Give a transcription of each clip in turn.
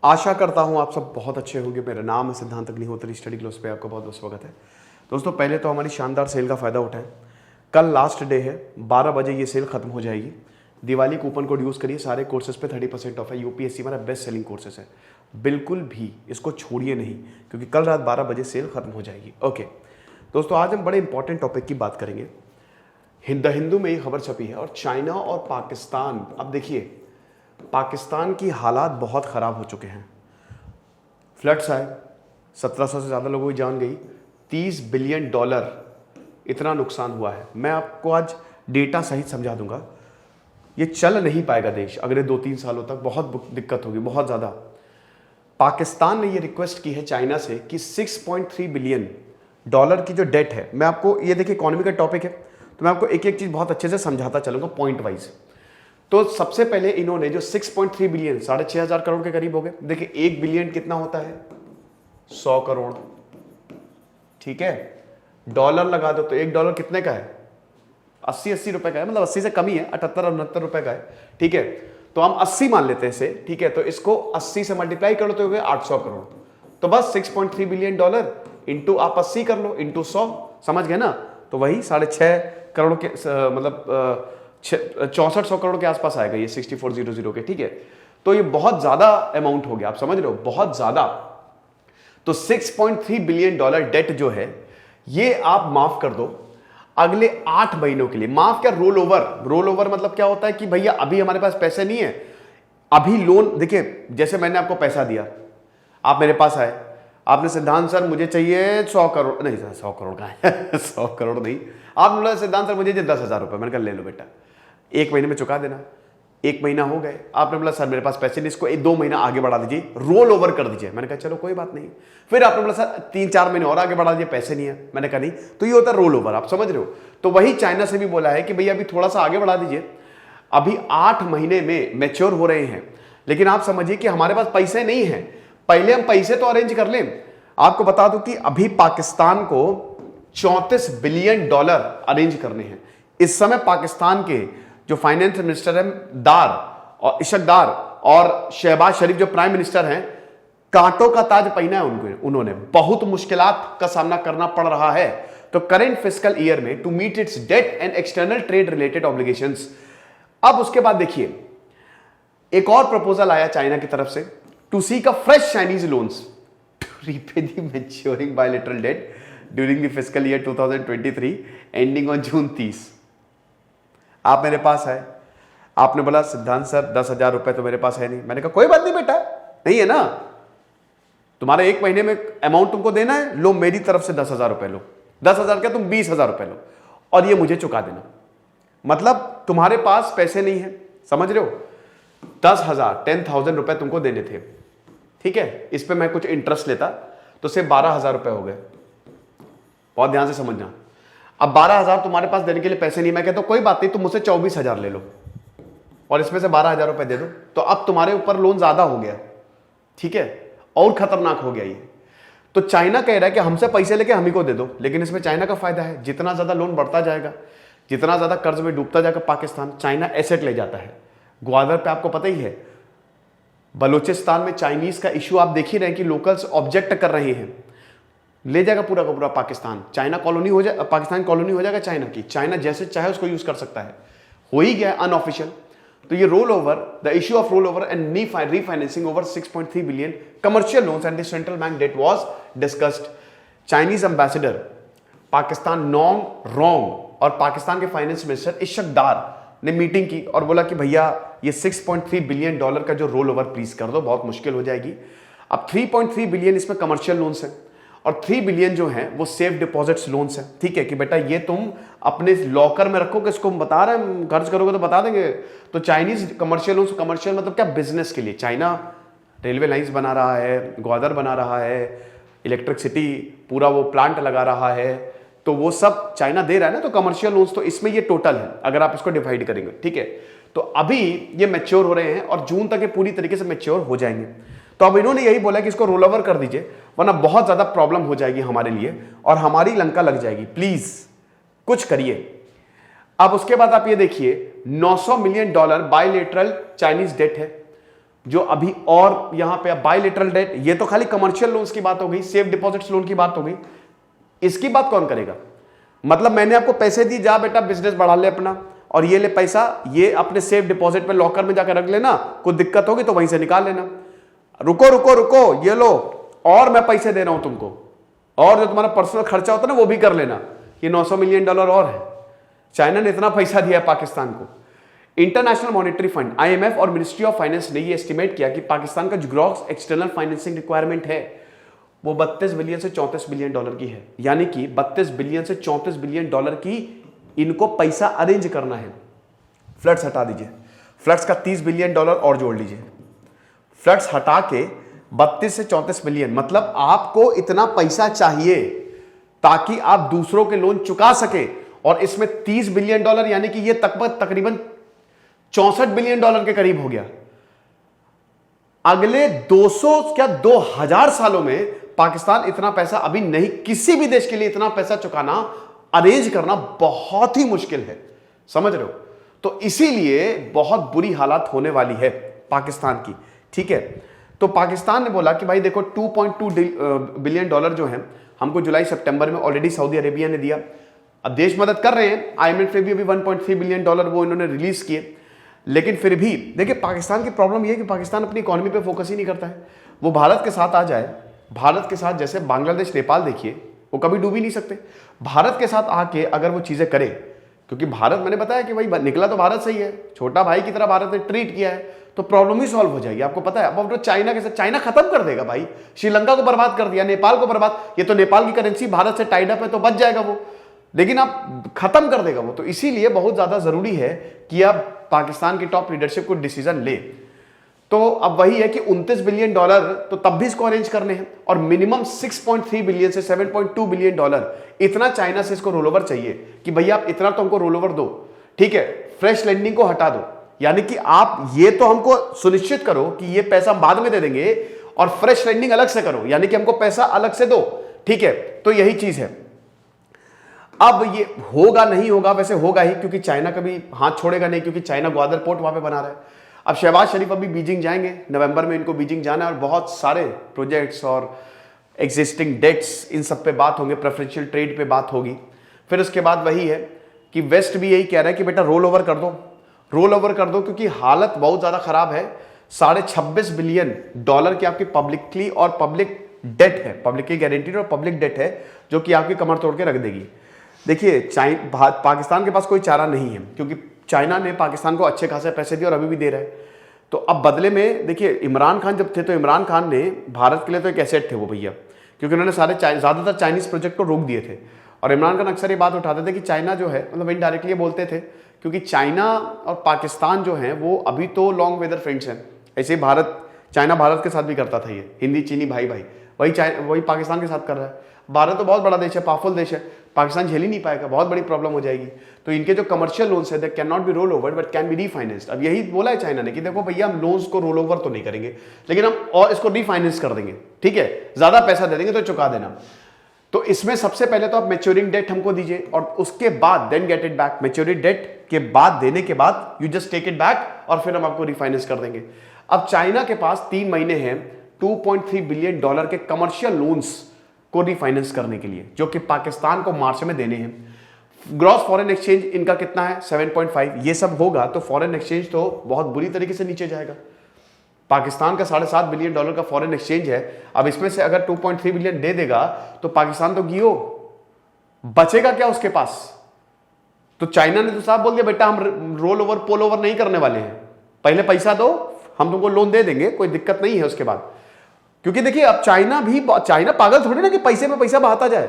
आशा करता हूँ आप सब बहुत अच्छे होंगे। मेरा नाम है सिद्धांत अग्निहोत्री, स्टडी क्लोज पे आपका बहुत बहुत स्वागत है। दोस्तों पहले तो हमारी शानदार सेल का फ़ायदा उठाएं। कल लास्ट डे है, 12 बजे ये सेल खत्म हो जाएगी। दिवाली कूपन कोड यूज़ करिए, सारे कोर्सेज पे 30% ऑफ है। यूपीएससी हमारा बेस्ट सेलिंग कोर्सेज है, बिल्कुल भी इसको छोड़िए नहीं, क्योंकि कल रात 12 बजे सेल खत्म हो जाएगी। ओके दोस्तों, आज हम बड़े इंपॉर्टेंट टॉपिक की बात करेंगे। द हिंदू में ये खबर छपी है और चाइना और पाकिस्तान, अब देखिए पाकिस्तान की हालात बहुत ख़राब हो चुके हैं। फ्लड्स आए, 1700 से ज़्यादा लोगों की जान गई, $30 बिलियन इतना नुकसान हुआ है। मैं आपको आज डेटा सहित समझा दूंगा। ये चल नहीं पाएगा देश अगले 2-3 सालों तक, बहुत दिक्कत होगी, बहुत ज़्यादा। पाकिस्तान ने ये रिक्वेस्ट की है चाइना से कि $6.3 बिलियन की जो डेट है, मैं आपको ये देखिए इकोनॉमी का टॉपिक है तो मैं आपको एक एक चीज़ बहुत अच्छे से समझाता चलूंगा पॉइंट वाइज। तो सबसे पहले इन्होंने जो 6.3 बिलियन, 6,500 करोड़ के करीब हो गए। देखिए 1 बिलियन कितना होता है, 100 करोड़, ठीक है। डॉलर लगा दो तो $1 कितने का है, 80 रुपए का है, मतलब 80 से कम ही है, 78-69 रुपए का है, ठीक है। तो हम 80 मान लेते हैं इसे, ठीक है। तो इसको 80 से मल्टीप्लाई कर लो तो हो गया 800 करोड़। तो बस $6.3 बिलियन इंटू आप 80 कर लो इंटू 100, समझ गए ना। तो वही 6.5 करोड़ के मतलब 6400 करोड़ के आसपास आएगा ये 6400 के, ठीक है। तो ये बहुत ज्यादा अमाउंट हो गया, आप समझ रहे हो, बहुत ज्यादा। तो $6.3 बिलियन डेट जो है ये आप माफ कर दो अगले 8 महीनों के लिए। माफ क्या, रोल ओवर मतलब क्या होता है कि भैया अभी हमारे पास पैसे नहीं है, अभी लोन, देखिए जैसे मैंने आपको पैसा दिया, आप मेरे पास आए, आपने सिद्धांत सर मुझे चाहिए 100 करोड़, नहीं 100 करोड़ का है 100 करोड़ नहीं, आपने बोला सिद्धांत सर मुझे 10,000 रुपए, मैंने कहा ले लो बेटा, 1 महीने में चुका देना। 1 महीना हो गए, आपने बोला सर मेरे पास पैसे नहीं, इसको 2 महीना आगे बढ़ा दीजिए, रोल ओवर कर दीजिए। मैंने कहा चलो कोई बात नहीं। फिर आपने बोला सर 3-4 महीने और आगे बढ़ा दीजिए, पैसे नहीं है। मैंने कहा नहीं। तो ये होता है रोल ओवर, आप समझ रहे हो। तो वही चाइना से भी बोला है कि भैया अभी थोड़ा सा आगे बढ़ा दीजिए, अभी 8 महीने में मैच्योर हो रहे हैं, लेकिन आप समझिए कि हमारे पास पैसे नहीं है, पहले हम पैसे तो अरेंज कर लें। आपको बता दूं कि अभी पाकिस्तान को $34 बिलियन अरेंज करने हैं। इस समय पाकिस्तान के जो फाइनेंस मिनिस्टर हैं इशक दार और शहबाज शरीफ जो प्राइम मिनिस्टर हैं, कांटों का ताज पहना है उन्होंने, बहुत मुश्किलात का सामना करना पड़ रहा है। तो करेंट फिस्कल ईयर में to meet its debt and external trade related obligations. अब उसके बाद देखिए एक और प्रपोजल आया चाइना की तरफ से, to seek a fresh Chinese loans to repay the maturing bilateral debt during the fiscal year 2023 ending on June 30। आप मेरे पास आए, आपने बोला सिद्धांत सर 10,000 रुपए तो मेरे पास है नहीं। मैंने कहा कोई बात नहीं बेटा, नहीं है ना, तुम्हारे 1 महीने में अमाउंट तुमको देना है, लो मेरी तरफ से 10,000 रुपए लो, 10,000 क्या तुम 20,000 रुपए लो और ये मुझे चुका देना। मतलब तुम्हारे पास पैसे नहीं है, समझ रहे हो। 10,000 रुपए तुमको देने थे, ठीक है। इस पे मैं कुछ इंटरेस्ट लेता तो सिर्फ 12,000 रुपए हो गए। बहुत ध्यान से समझना। अब 12,000 तुम्हारे पास देने के लिए पैसे नहीं, मैं कहता कोई बात नहीं, तुम मुझसे 24,000 ले लो और इसमें से 12,000 रुपए दे दो, तो अब तुम्हारे ऊपर लोन ज्यादा हो गया, ठीक है, और खतरनाक हो गया ये। तो चाइना कह रहा है कि हमसे पैसे लेके हम ही को दे दो, लेकिन इसमें चाइना का फायदा है, जितना ज्यादा लोन बढ़ता जाएगा, जितना ज्यादा कर्ज में डूबता जाएगा पाकिस्तान, चाइना एसेट ले जाता है। ग्वादर पे आपको पता ही है, बलूचिस्तान में चाइनीज का इश्यू आप देख ही रहे हैं कि लोकल्स ऑब्जेक्ट कर रहे हैं, ले जाएगा पूरा का पूरा पाकिस्तान, चाइना कॉलोनी हो जाए, पाकिस्तान कॉलोनी हो जाएगा चाइना की, चाइना जैसे चाहे उसको यूज कर सकता है, हो ही गया अनऑफिशियल। तो ये roll over, the issue of roll over and refinancing over 6.3 billion commercial loans and the central bank debt was discussed. Chinese ambassador Pakistan Nong Rong और पाकिस्तान के फाइनेंस मिनिस्टर इशक दार ने मीटिंग की और बोला कि भैया ये $6.3 बिलियन का जो रोल ओवर प्लीज कर दो, बहुत मुश्किल हो जाएगी। अब 3.3 बिलियन इसमें कमर्शियल लोन्स हैं और 3 बिलियन जो है वो सेफ डिपॉजिट्स लोन्स हैं, ठीक है, कि बेटा ये तुम अपने लॉकर में रखो, किसको बता रहे हैं, खर्च करोगे तो बता देंगे। तो चाइनीज कमर्शियल लोन्स, कमर्शियल मतलब क्या, बिजनेस के लिए। चाइना रेलवे लाइंस बना रहा है, ग्वादर बना रहा है, इलेक्ट्रिसिटी पूरा वो प्लांट लगा रहा है, तो वो सब चाइना दे रहा है ना। तो कमर्शियल लोन्स तो इसमें ये टोटल है अगर आप इसको डिवाइड करेंगे, ठीक है। तो अभी ये मैच्योर हो रहे हैं और जून तक ये पूरी तरीके से मैच्योर हो जाएंगे। तो अब इन्होंने यही बोला कि इसको रोल ओवर कर दीजिए, वरना बहुत ज्यादा प्रॉब्लम हो जाएगी हमारे लिए और हमारी लंका लग जाएगी, प्लीज कुछ करिए। अब उसके बाद आप ये देखिए $900 मिलियन बायलेटरल चाइनीज डेट है जो अभी, और यहां पे बायलेटरल डेट, ये तो खाली कमर्शियल लोन्स की बात हो गई, सेफ डिपॉजिट्स लोन की बात हो गई। इसकी बात कौन करेगा? मतलब मैंने आपको पैसे दिए, जा बेटा बिजनेस बढ़ा ले अपना, और ये ले पैसा, ये अपने सेफ डिपॉजिट में लॉकर में जाकर रख लेना, कोई दिक्कत होगी तो वहीं से निकाल लेना। रुको रुको रुको, ये लो, और मैं पैसे दे रहा हूं तुमको, और जो तुम्हारा पर्सनल खर्चा होता है ना वो भी कर लेना। ये $900 मिलियन और है। चाइना ने इतना पैसा दिया है पाकिस्तान को। इंटरनेशनल मॉनेटरी फंड IMF और मिनिस्ट्री ऑफ फाइनेंस ने ये एस्टिमेट किया कि पाकिस्तान का जो ग्रॉस एक्सटर्नल फाइनेंसिंग रिक्वायरमेंट है वो $32 बिलियन से $34 बिलियन की है। यानी कि $32 बिलियन से $34 बिलियन की इनको पैसा अरेंज करना है। फ्लड्स हटा दीजिए, फ्लड्स का $30 बिलियन और जोड़ लीजिए, फ्लड्स हटा के 32 से 34 बिलियन, मतलब आपको इतना पैसा चाहिए ताकि आप दूसरों के लोन चुका सके। और इसमें $30 बिलियन यानी कि ये तकरीबन $64 बिलियन के करीब हो गया। अगले 200 क्या 2000 सालों में पाकिस्तान इतना पैसा अभी नहीं, किसी भी देश के लिए इतना पैसा चुकाना, अरेंज करना बहुत ही मुश्किल है, समझ रहे हो? तो इसीलिए बहुत बुरी हालात होने वाली है पाकिस्तान की, ठीक है। तो पाकिस्तान ने बोला कि भाई देखो $2.2 बिलियन जो है हमको जुलाई सितंबर में ऑलरेडी सऊदी अरेबिया ने दिया। अब देश मदद कर रहे हैं, IMF ने भी अभी $1.3 बिलियन वो इन्होंने रिलीज किए। लेकिन फिर भी देखिए पाकिस्तान की प्रॉब्लम यह है कि पाकिस्तान अपनी इकोनॉमी पे फोकस ही नहीं करता है। वो भारत के साथ आ जाए, भारत के साथ जैसे बांग्लादेश नेपाल देखिए, वो कभी डूब ही नहीं सकते। भारत के साथ आके अगर वो चीजें करे, क्योंकि भारत, मैंने बताया कि भाई निकला तो भारत सही है, छोटा भाई की तरह भारत ने ट्रीट किया है, तो प्रॉब्लम ही सॉल्व हो जाएगी। आपको पता है अब तो चाइना के साथ, चाइना खत्म कर देगा भाई, श्रीलंका को बर्बाद कर दिया, नेपाल को बर्बाद, ये तो नेपाल की करेंसी भारत से टाइड अप है तो बच जाएगा वो, लेकिन आप खत्म कर देगा वो। तो इसीलिए बहुत ज्यादा जरूरी है कि आप पाकिस्तान की टॉप लीडरशिप को डिसीजन ले। तो अब वही है कि $29 बिलियन तो तब भी इसको अरेंज करने हैं, और मिनिमम 6.3 बिलियन से 7.2 बिलियन इतना चाइना से इसको रोल ओवर चाहिए कि भैया आप इतना तो हमको रोल ओवर दो, ठीक है, फ्रेश लेंडिंग को हटा दो। यानी कि आप ये तो हमको सुनिश्चित करो कि ये पैसा बाद में दे देंगे, और फ्रेश लेंडिंग अलग से करो, यानी कि हमको पैसा अलग से दो, ठीक है। तो यही चीज है। अब ये होगा नहीं होगा, वैसे होगा ही, क्योंकि चाइना कभी हाथ छोड़ेगा नहीं, क्योंकि चाइना ग्वादर पोर्ट वहां पे बना रहा है। अब शहबाज शरीफ अभी बीजिंग जाएंगे, नवंबर में इनको बीजिंग जाना है, और बहुत सारे प्रोजेक्ट्स और एग्जिस्टिंग डेट्स इन सब पे बात होंगे, प्रेफरेंशियल ट्रेड पे बात होगी। फिर उसके बाद वही है कि वेस्ट भी यही कह रहा है कि बेटा रोल ओवर कर दो, रोल ओवर कर दो, क्योंकि हालत बहुत ज्यादा खराब है। $26.5 बिलियन की आपकी पब्लिकली और पब्लिक डेट है, पब्लिकली गारंटीड और पब्लिक डेट है, जो कि आपकी कमर तोड़ के रख देगी। देखिए पाकिस्तान के पास कोई चारा नहीं है, क्योंकि चाइना ने पाकिस्तान को अच्छे खासे पैसे दिए और अभी भी दे रहा है। तो अब बदले में देखिए, इमरान खान जब थे तो इमरान खान ने भारत के लिए तो एक एसेट थे वो भैया, क्योंकि उन्होंने सारे ज्यादातर चाइनीज प्रोजेक्ट को रोक दिए थे। और इमरान खान अक्सर ये बात उठाते थे कि चाइना जो है, मतलब इनडायरेक्टली बोलते थे, क्योंकि चाइना और पाकिस्तान जो है वो अभी तो लॉन्ग वेदर फ्रेंड्स हैं। ऐसे ही चाइना भारत के साथ भी करता था, ये हिंदी चीनी भाई भाई, वही पाकिस्तान के साथ कर रहा है। भारत तो बहुत बड़ा देश है, पावरफुल देश है, पाकिस्तान झेल ही नहीं पाएगा, बहुत बड़ी प्रॉब्लम हो जाएगी। तो इनके जो कमर्शियल लोन्स है that can not be roll over but can be refinanced. अब यही बोला है चाइना ने कि देखो भैया हम लोन्स को रोल ओवर तो नहीं करेंगे, लेकिन हम और इसको रीफाइनेंस कर देंगे, ठीक है, ज्यादा पैसा दे देंगे तो चुका देना। तो इसमें सबसे पहले तो आप मैच्योरिंग डेट हमको दीजिए, और उसके बाद then get it back. Maturing date के बाद देने के बाद you just take it back, और फिर हम आपको रिफाइनेंस कर देंगे। अब चाइना के पास 3 महीने हैं $2.3 बिलियन के कमर्शियल लोन्स को रिफाइनेंस करने के लिए, जो कि पाकिस्तान को मार्च में देने हैं। ग्रॉस फॉरेन एक्सचेंज इनका कितना है? 7.5। ये सब होगा तो फॉरेन एक्सचेंज तो बहुत बुरी तरीके से नीचे जाएगा। पाकिस्तान का $7.5 बिलियन का फॉरेन एक्सचेंज है। अब इसमें से अगर 2.3 बिलियन दे देगा तो पाकिस्तान तो गियो, बचेगा क्या उसके पास? तो चाइना ने तो साफ बोल दिया बेटा हम रोल ओवर पोल ओवर नहीं करने वाले हैं, पहले पैसा दो, हम तुमको लोन दे देंगे, कोई दिक्कत नहीं है उसके बाद। क्योंकि देखिए अब चाइना पागल थोड़ी ना कि पैसे में पैसा बहाता जाए।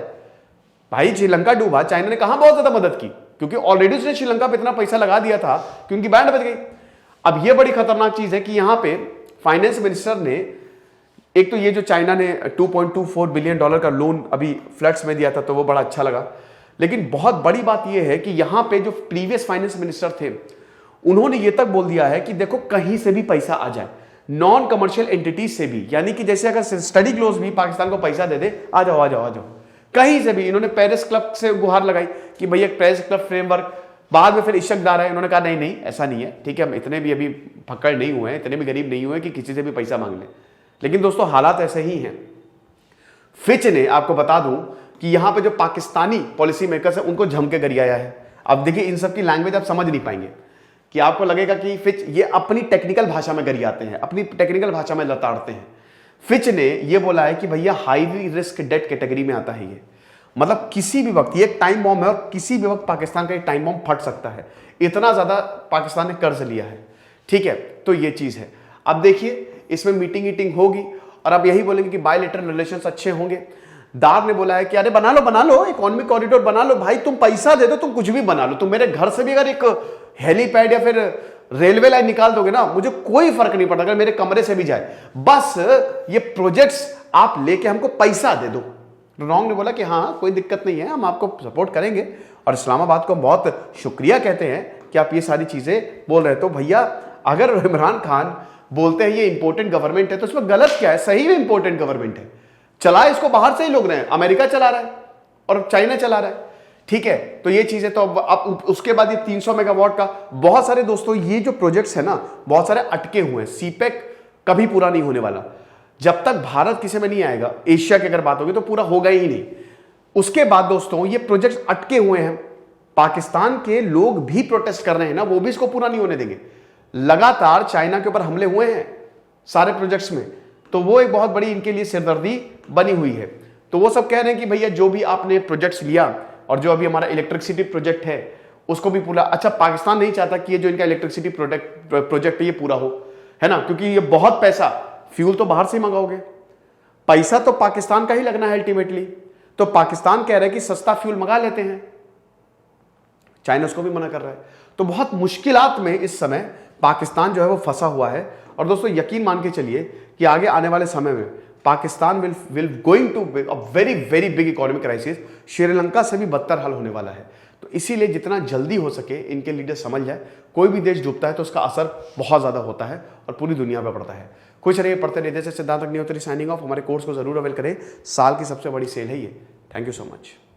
भाई श्रीलंका डूबा, चाइना ने कहां बहुत ज्यादा मदद की, क्योंकि ऑलरेडी उसने श्रीलंका पे इतना पैसा लगा दिया था कि उनकी बैंड बच गई। अब यह बड़ी खतरनाक चीज है कि यहां पे फाइनेंस मिनिस्टर ने, एक तो ये जो चाइना ने $2.24 बिलियन का लोन अभी फ्लड्स में दिया था तो वो बड़ा अच्छा लगा, लेकिन बहुत बड़ी बात यह है कि यहां पे जो प्रीवियस फाइनेंस मिनिस्टर थे उन्होंने ये तक बोल दिया है कि देखो कहीं से भी पैसा आ जाए, नॉन कमर्शियल एंटिटीज से भी, यानी कि जैसे अगर स्टडी क्लोज भी पाकिस्तान को पैसा दे दे, आ जाओ आ जाओ आ जाओ, कहीं से भी। इन्होंने पेरिस क्लब से गुहार लगाई कि भैया पेरिस क्लब फ्रेमवर्क बाद में फिर इशकदार है, उन्होंने कहा नहीं नहीं ऐसा नहीं है, ठीक है, हम इतने भी अभी फक्कड़ नहीं हुए हैं, इतने भी गरीब नहीं हुए कि किसी से भी पैसा मांग लें। लेकिन दोस्तों हालात ऐसे ही हैं। फिच ने, आपको बता दूं कि यहां पे जो पाकिस्तानी पॉलिसी मेकर्स है उनको झमके गरियाया है। अब देखिए इन सब की लैंग्वेज आप समझ नहीं पाएंगे, कि आपको लगेगा कि फिच ये अपनी टेक्निकल भाषा में गरियाते हैं, अपनी टेक्निकल भाषा में लताड़ते हैं। फिच ने ये बोला है कि भैया हाई रिस्क डेट कैटेगरी में आता है ये, मतलब किसी भी वक्त ये एक टाइम बॉम्ब है और किसी भी वक्त पाकिस्तान का एक टाइम बॉम्ब फट सकता है, इतना ज्यादा पाकिस्तान ने कर्ज लिया है। ठीक है, तो ये चीज है। अब देखिए इसमें मीटिंग होगी और अब यही बोलेंगे कि बायलैटरल रिलेशंस अच्छे होंगे। दार ने बोला है कि अरे बना लो इकोनॉमिक कॉरिडोर बना लो भाई, तुम पैसा दे दो, तुम कुछ भी बना लो, तुम मेरे घर से भी अगर एक हेलीपैड या फिर रेलवे लाइन निकाल दोगे ना, मुझे कोई फर्क नहीं पड़ता, अगर मेरे कमरे से भी जाए, बस ये प्रोजेक्ट्स आप लेके हमको पैसा दे दो। रॉन्ग ने बोला कि हाँ कोई दिक्कत नहीं है, हम आपको सपोर्ट करेंगे और इस्लामाबाद को बहुत शुक्रिया कहते हैं कि आप ये सारी चीजें बोल रहे हो। तो भैया अगर इमरान खान बोलते हैं ये इंपोर्टेंट गवर्नमेंट है तो उसमें गलत क्या है? सही में इंपोर्टेंट गवर्नमेंट है, चला इसको बाहर से ही लोग रहे हैं, अमेरिका चला रहा है और चाइना चला रहा है। ठीक है, तो ये चीज है। तो अब उसके बाद ये 300 मेगावाट का बहुत सारे दोस्तों ये जो प्रोजेक्ट्स है ना बहुत सारे अटके हुए हैं। सीपेक कभी पूरा नहीं होने वाला जब तक भारत किसी में नहीं आएगा। एशिया की अगर बात होगी तो पूरा होगा ही नहीं। उसके बाद दोस्तों ये प्रोजेक्ट्स अटके हुए हैं, पाकिस्तान के लोग भी प्रोटेस्ट कर रहे हैं ना, वो भी इसको पूरा नहीं होने देंगे। लगातार चाइना के ऊपर हमले हुए हैं सारे प्रोजेक्ट्स में, तो वो एक बहुत बड़ी इनके लिए सिरदर्दी बनी हुई है। तो वो सब कह रहे हैं कि भैया जो भी आपने प्रोजेक्ट्स लिया और जो अभी हमारा इलेक्ट्रिसिटी प्रोजेक्ट है उसको भी पूरा, अच्छा पाकिस्तान नहीं चाहता कि ये जो इनका इलेक्ट्रिसिटी प्रोजेक्ट है ये पूरा हो, है ना, क्योंकि ये बहुत पैसा, फ्यूल तो बाहर से ही मंगाओगे, पैसा तो पाकिस्तान का ही लगना है अल्टीमेटली। तो पाकिस्तान कह रहा है कि सस्ता फ्यूल मंगा लेते हैं, चाइना उसको भी मना कर रहा है। तो बहुत मुश्किलात में इस समय पाकिस्तान जो है वो फंसा हुआ है। और दोस्तों यकीन मान के चलिए कि आगे आने वाले समय में Pakistan will going to a very very big economic crisis, Sri Lanka से भी बदतर हाल होने वाला है। तो इसीलिए जितना जल्दी हो सके इनके लीडर समझ जाए, कोई भी देश डूबता है तो उसका असर बहुत ज्यादा होता है और पूरी दुनिया पर पड़ता है। खुश रहिए, पढ़ते रहिए। जैसे सिद्धांत अग्निहोत्री साइनिंग ऑफ। हमारे कोर्स को जरूर अवेल करें, साल की सबसे बड़ी सेल है ये। Thank you so much.